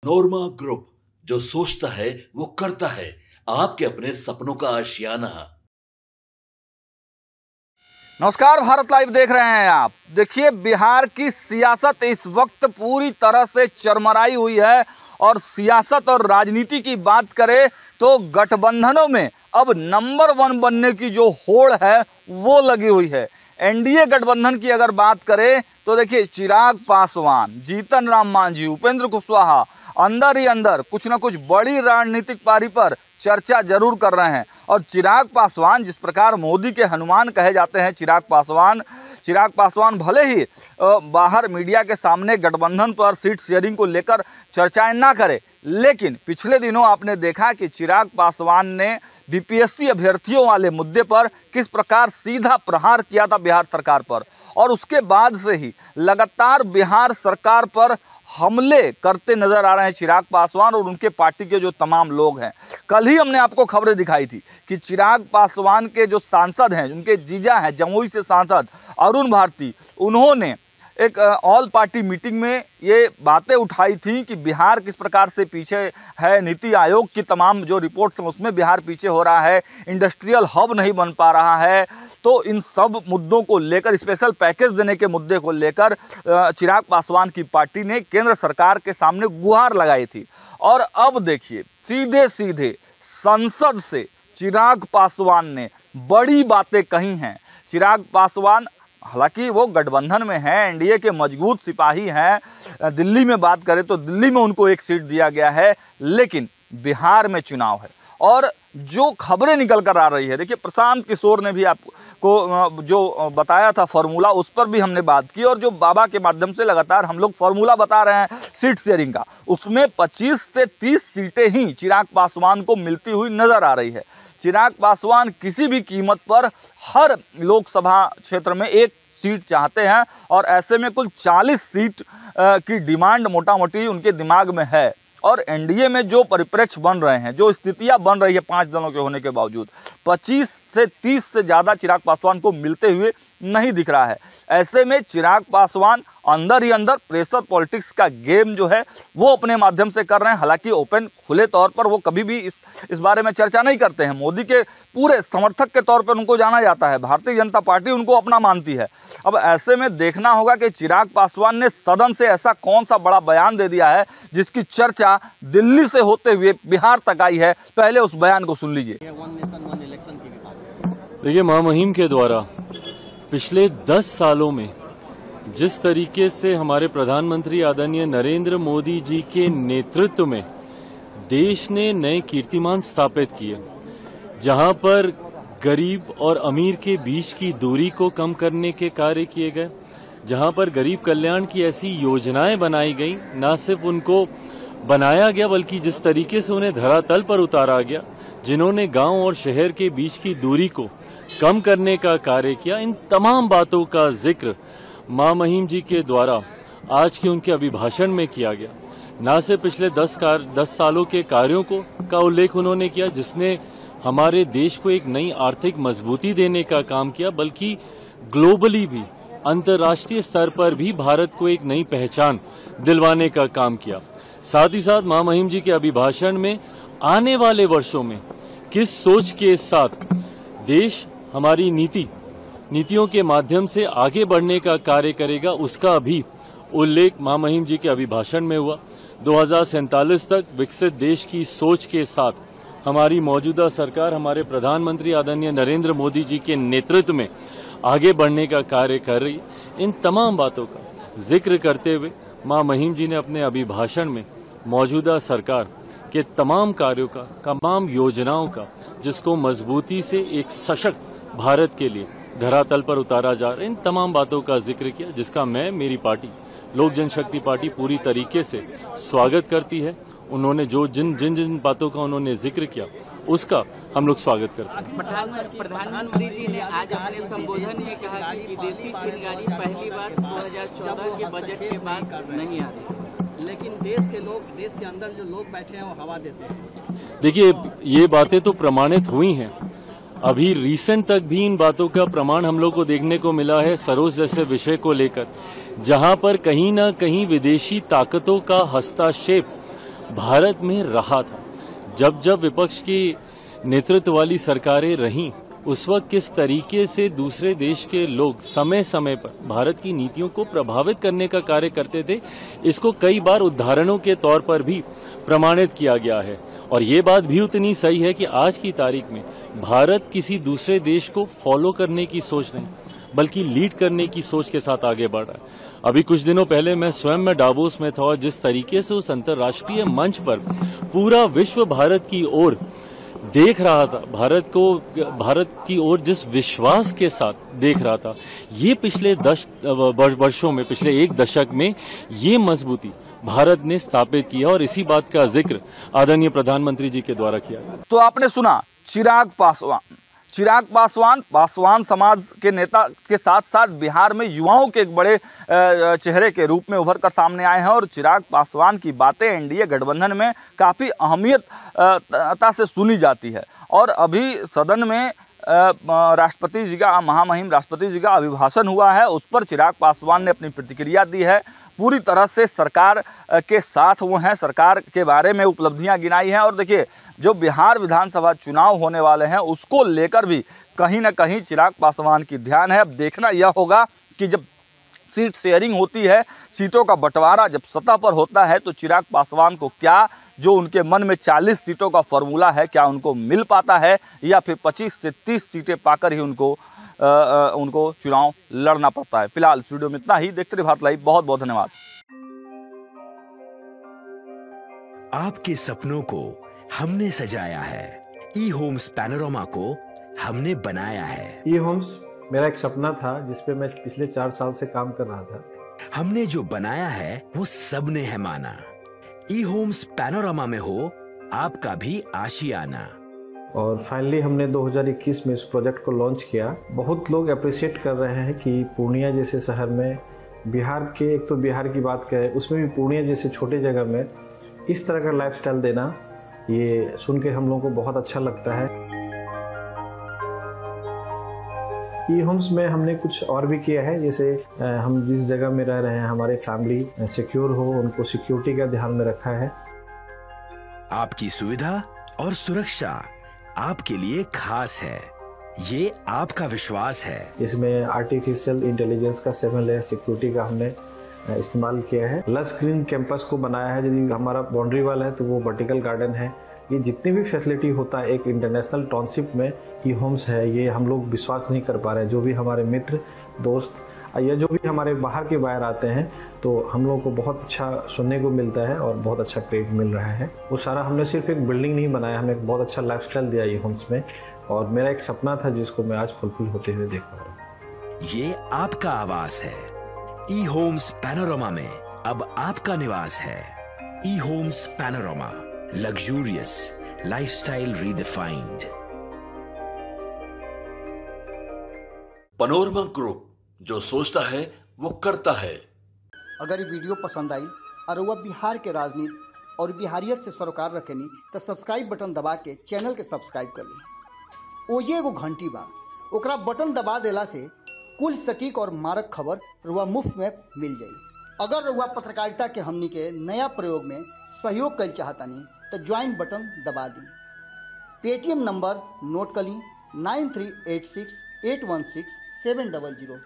नोरमा group, जो सोचता है वो करता है। आपके अपने सपनों का आशियाना। नमस्कार, भारत लाइव देख रहे हैं आप। देखिए, बिहार की सियासत इस वक्त पूरी तरह से चरमराई हुई है और सियासत और राजनीति की बात करें तो गठबंधनों में अब नंबर 1 बनने की जो होड़ है वो लगी हुई है। एनडीए गठबंधन की अगर बात करें तो देखिए, चिराग पासवान, जीतन राम मांझी, उपेंद्र कुशवाहा अंदर ही अंदर कुछ ना कुछ बड़ी रणनीतिक पारी पर चर्चा जरूर कर रहे हैं। और चिराग पासवान, जिस प्रकार मोदी के हनुमान कहे जाते हैं, चिराग पासवान भले ही बाहर मीडिया के सामने गठबंधन पर सीट शेयरिंग को लेकर चर्चाएं ना करे, लेकिन पिछले दिनों आपने देखा कि चिराग पासवान ने बीपीएससी अभ्यर्थियों वाले मुद्दे पर किस प्रकार सीधा प्रहार किया था बिहार सरकार पर, और उसके बाद से ही लगातार बिहार सरकार पर हमले करते नजर आ रहे हैं चिराग पासवान और उनके पार्टी के जो तमाम लोग हैं। कल ही हमने आपको खबरें दिखाई थी कि चिराग पासवान के जो सांसद हैं, उनके जीजा हैं, जमुई से सांसद अरुण भारती, उन्होंने एक ऑल पार्टी मीटिंग में ये बातें उठाई थी कि बिहार किस प्रकार से पीछे है, नीति आयोग की तमाम जो रिपोर्ट्स हैं उसमें बिहार पीछे हो रहा है, इंडस्ट्रियल हब नहीं बन पा रहा है। तो इन सब मुद्दों को लेकर, स्पेशल पैकेज देने के मुद्दे को लेकर चिराग पासवान की पार्टी ने केंद्र सरकार के सामने गुहार लगाई थी। और अब देखिए, सीधे सीधे संसद से चिराग पासवान ने बड़ी बातें कही हैं। चिराग पासवान हालांकि वो गठबंधन में हैं, एनडीए के मजबूत सिपाही हैं। दिल्ली में बात करें तो दिल्ली में उनको एक सीट दिया गया है, लेकिन बिहार में चुनाव है और जो खबरें निकल कर आ रही है, देखिए प्रशांत किशोर ने भी आपको जो बताया था फॉर्मूला, उस पर भी हमने बात की, और जो बाबा के माध्यम से लगातार हम लोग फॉर्मूला बता रहे हैं सीट शेयरिंग का, उसमें 25 से 30 सीटें ही चिराग पासवान को मिलती हुई नजर आ रही है। चिराग पासवान किसी भी कीमत पर हर लोकसभा क्षेत्र में एक सीट चाहते हैं और ऐसे में कुल 40 सीट की डिमांड मोटा मोटी उनके दिमाग में है। और एनडीए में जो परिप्रेक्ष्य बन रहे हैं, जो स्थितियां बन रही है 5 दलों के होने के बावजूद, 25 से 30 से ज़्यादा चिराग पासवान को मिलते हुए नहीं दिख रहा है। ऐसे में चिराग पासवान अंदर ही अंदर प्रेशर पॉलिटिक्स का गेम जो है वो अपने माध्यम से कर रहे हैं। हालांकि ओपन खुले तौर पर वो कभी भी इस बारे में चर्चा नहीं करते हैं। मोदी के पूरे समर्थक के तौर पर उनको जाना जाता है, भारतीय जनता पार्टी उनको अपना मानती है। अब ऐसे में देखना होगा कि चिराग पासवान ने सदन से ऐसा कौन सा बड़ा बयान दे दिया है जिसकी चर्चा दिल्ली से होते हुए बिहार तक आई है। पहले उस बयान को सुन लीजिए। देखिए, महामहिम के द्वारा पिछले 10 सालों में जिस तरीके से हमारे प्रधानमंत्री आदरणीय नरेंद्र मोदी जी के नेतृत्व में देश ने नए कीर्तिमान स्थापित किए, जहां पर गरीब और अमीर के बीच की दूरी को कम करने के कार्य किए गए, जहां पर गरीब कल्याण की ऐसी योजनाएं बनाई गई, न सिर्फ उनको बनाया गया बल्कि जिस तरीके से उन्हें धरातल पर उतारा गया, जिन्होंने गांव और शहर के बीच की दूरी को कम करने का कार्य किया, इन तमाम बातों का जिक्र महामहिम जी के द्वारा आज के उनके अभिभाषण में किया गया। न सिर्फ पिछले 10 सालों के कार्यों का उल्लेख उन्होंने किया जिसने हमारे देश को एक नई आर्थिक मजबूती देने का काम किया, बल्कि ग्लोबली भी, अंतर्राष्ट्रीय स्तर पर भी भारत को एक नई पहचान दिलवाने का काम किया। साथ ही साथ महामहिम जी के अभिभाषण में आने वाले वर्षों में किस सोच के साथ देश हमारी नीतियों के माध्यम से आगे बढ़ने का कार्य करेगा, उसका भी उल्लेख महामहिम जी के अभिभाषण में हुआ। 2047 तक विकसित देश की सोच के साथ हमारी मौजूदा सरकार, हमारे प्रधानमंत्री आदरणीय नरेंद्र मोदी जी के नेतृत्व में आगे बढ़ने का कार्य कर रही है। इन तमाम बातों का जिक्र करते हुए महामहिम जी ने अपने अभिभाषण में मौजूदा सरकार के तमाम कार्यों का, तमाम योजनाओं का, जिसको मजबूती से एक सशक्त भारत के लिए धरातल पर उतारा जा रहा है, इन तमाम बातों का जिक्र किया, जिसका मैं, मेरी पार्टी लोक जनशक्ति पार्टी पूरी तरीके से स्वागत करती है। उन्होंने जो जिन बातों का उन्होंने जिक्र किया, उसका हम लोग स्वागत करते हैं। प्रधानमंत्री जी ने आज अपने संबोधन में कहा कि विदेशी चिंगारी पहली बार 2014 के बजट के बाद नहीं आ रही, लेकिन देश के अंदर जो लोग बैठे हैं वो हवा देते हैं। देखिए, ये बातें तो प्रमाणित हुई हैं। अभी रिसेंट तक भी इन बातों का प्रमाण हम लोग को देखने को मिला है, सरोज जैसे विषय को लेकर, जहां पर कहीं ना कहीं विदेशी ताकतों का हस्तक्षेप भारत में रहा था। जब जब विपक्ष की नेतृत्व वाली सरकारें रहीं, उस वक्त किस तरीके से दूसरे देश के लोग समय समय पर भारत की नीतियों को प्रभावित करने का कार्य करते थे, इसको कई बार उदाहरणों के तौर पर भी प्रमाणित किया गया है। और ये बात भी उतनी सही है कि आज की तारीख में भारत किसी दूसरे देश को फॉलो करने की सोच नहीं, बल्कि लीड करने की सोच के साथ आगे बढ़ रहा है। अभी कुछ दिनों पहले मैं स्वयं में डावोस में था और जिस तरीके से उस अंतर्राष्ट्रीय मंच पर पूरा विश्व भारत की ओर देख रहा था, भारत की ओर जिस विश्वास के साथ देख रहा था, ये पिछले 10 वर्षों में, पिछले एक दशक में ये मजबूती भारत ने स्थापित की है और इसी बात का जिक्र आदरणीय प्रधानमंत्री जी के द्वारा किया गया। तो आपने सुना चिराग पासवान समाज के नेता के साथ साथ बिहार में युवाओं के एक बड़े चेहरे के रूप में उभर कर सामने आए हैं और चिराग पासवान की बातें एनडीए गठबंधन में काफ़ी अहमियत से सुनी जाती है। और अभी सदन में राष्ट्रपति जी का, महामहिम राष्ट्रपति जी का अभिभाषण हुआ है, उस पर चिराग पासवान ने अपनी प्रतिक्रिया दी है। पूरी तरह से सरकार के साथ वो हैं, सरकार के बारे में उपलब्धियां गिनाई हैं। और देखिए, जो बिहार विधानसभा चुनाव होने वाले हैं उसको लेकर भी कहीं ना कहीं चिराग पासवान की ध्यान है। अब देखना यह होगा कि जब सीट शेयरिंग होती है, सीटों का बंटवारा जब सतह पर होता है, तो चिराग पासवान को क्या जो उनके मन में 40 सीटों का फॉर्मूला है, क्या उनको मिल पाता है या फिर 25 से 30 सीटें पाकर ही उनको चुनाव लड़ना पड़ता है। फिलहाल इस वीडियो में इतना ही। देखते रहिए भारत लाइव। बहुत बहुत धन्यवाद। आपके सपनों को हमने सजाया है, ई होम्स पैनोरमा को हमने बनाया है। ई होम्स मेरा एक सपना था जिसपे मैं पिछले 4 साल से काम कर रहा था। हमने जो बनाया है वो सबने है माना। ई होम्स पैनोरमा में हो आपका भी आशियाना। और फाइनली हमने 2021 में इस प्रोजेक्ट को लॉन्च किया। बहुत लोग अप्रिशिएट कर रहे हैं कि पूर्णिया जैसे शहर में, बिहार के, एक तो बिहार की बात करें उसमें भी पूर्णिया जैसे छोटे जगह में इस तरह का लाइफस्टाइल देना, ये सुन के हम लोगों को बहुत अच्छा लगता है। ई होम्स में हमने कुछ और भी किया है, जैसे हम जिस जगह में रह रहे हैं हमारे फैमिली सिक्योर हो, उनको सिक्योरिटी का ध्यान में रखा है। आपकी सुविधा और सुरक्षा आपके लिए खास है, ये आपका विश्वास है। इसमें आर्टिफिशियल इंटेलिजेंस का 7 लेयर सिक्योरिटी का हमने इस्तेमाल किया है। लस ग्रीन कैंपस को बनाया है। यदि हमारा बाउंड्री वाल है तो वो वर्टिकल गार्डन है। ये जितनी भी फैसिलिटी होता है एक इंटरनेशनल टाउनशिप में ई होम्स है, ये हम लोग विश्वास नहीं कर पा रहे हैं। जो भी हमारे मित्र, दोस्त या जो भी हमारे बाहर के बाहर आते हैं, तो हम लोगों को बहुत अच्छा सुनने को मिलता है और बहुत अच्छा क्रेडिट मिल रहा है। वो सारा हमने सिर्फ एक बिल्डिंग नहीं बनाया, हमें एक बहुत अच्छा लाइफस्टाइल दिया ई होम्स में। और मेरा एक सपना था जिसको मैं आज फुलफिल होते हुए देख पा रहा हूँ। ये आपका आवास है। ई होम्स पैनोरमा में अब आपका निवास है। E homes Panorama, luxurious lifestyle redefined. Panorama group, जो सोचता है वो करता है। अगर ये वीडियो पसंद आई और वह बिहार के राजनीति और बिहारियत से सरोकार रखेनी तो सब्सक्राइब बटन दबा के चैनल के सब्सक्राइब कर ली। ओजे एगो घंटी बा, ओकरा बटन दबा देला से कुल सटीक और मारक खबर रुआ मुफ्त में मिल जाई। अगर रुआ पत्रकारिता के हमनी के नया प्रयोग में सहयोग कर चाहतानी तो ज्वाइन बटन दबा दी। पेटीएम नंबर नोट कर ली 9386816700।